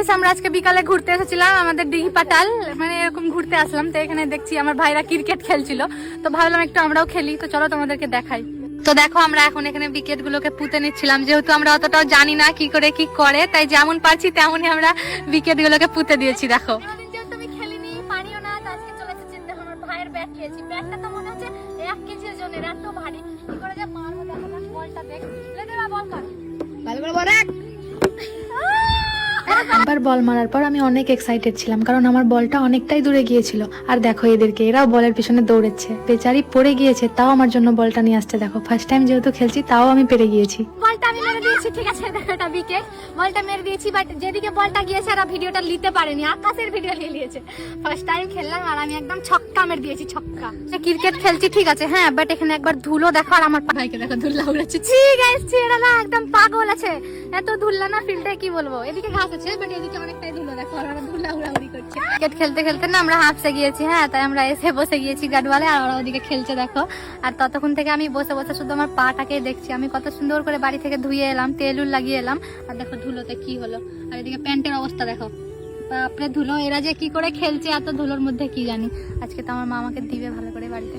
Guys আমরা আজকে বিকালে ঘুরতে এসেছিলাম আমাদের দিঘি পাটাল, মানে এরকম ঘুরতে আসলাম। তো এখানে দেখছি আমার ভাইরা ক্রিকেট খেলছিল, তো ভাবলাম একটু আমরাও খেলি। তো চলো তোমাদেরকে দেখাই। তো দেখো আমরা এখন এখানে উইকেট গুলোকে পুঁতে নিচ্ছিলাম, যেহেতু আমরা অতটাও জানি না কি করে, তাই যেমন পারছি তেমনই আমরা উইকেট গুলোকে পুঁতে দিয়েছি। দেখো যেহেতু আমি খেলিনি, পারিও না, আজকে চলে এসেছি আমার ভাইয়ের ব্যাট খেয়েছি। ব্যাটটা তো মনে হচ্ছে 1 কেজি ওজনের, এত ভারী। কি করে যে মারবো দেখো না, বলটা দেখ, লেগে না বল কর, ভালো করে বল। একবার বল মারার পর আমি অনেক এক্সাইটেড ছিলাম, কারণ আমার বলটা অনেকটাই দূরে গিয়েছিল। আর দেখো এদেরকে, এরাও বলের পিছনে দৌড়েছে। বেচারি পড়ে গিয়েছে, তাও আমার জন্য বলটা নিয়ে আসতে। দেখো ফার্স্ট টাইম যেহেতু খেলছি, তাও আমি পেরে গিয়েছি। বলটা আমি মেরে দিয়েছি, ঠিক আছে, এটা উইকেট। বলটা মেরে দিয়েছি, বাট যেদিকে বলটা গিয়েছে আর ভিডিওটা নিতে পারেনি, আকাশের ভিডিও নিয়ে নিয়েছে। ফার্স্ট টাইম খেললাম আর আমি একদম ছক্কা মেরে দিয়েছি, ছক্কা। ক্রিকেট খেলছি ঠিক আছে, হ্যাঁ, বাট এখানে একবার ধুলো দেখো, আর আমার ভাইকে দেখো ধুলা উড়াচ্ছে। ঠিক আছে, এরা না একদম পাগল আছে, এত ধুলা না ফিল্ডে, কি বলবো। এদিকে ঘাস আছে, বাট এদিকে অনেকটাই ধুলো, দেখো আর ওরা ধুলা উড়াউড়ি করছে। ক্রিকেট খেলতে খেলতে না আমরা হাঁপসে গিয়েছি, হ্যাঁ, তাই আমরা এসে বসে গিয়েছি গাডওয়ালে, আর ওরা ওদিকে খেলছে দেখো। আর ততক্ষণ থেকে আমি বসে বসে শুধু আমার পাটাকে দেখছি। আমি কত সুন্দর করে বাড়ি থেকে ধুয়ে এলাম, তেলুল লাগিয়ে এলাম, আর দেখো ধুলোতে কি হলো। আর এদিকে প্যান্টের অবস্থা দেখো, বাপরে ধুলো। এরা যে কি করে খেলছে এত ধুলোর মধ্যে কি জানি। আজকে তো আমার মা আমাকে দিবে ভালো করে বাড়িতে।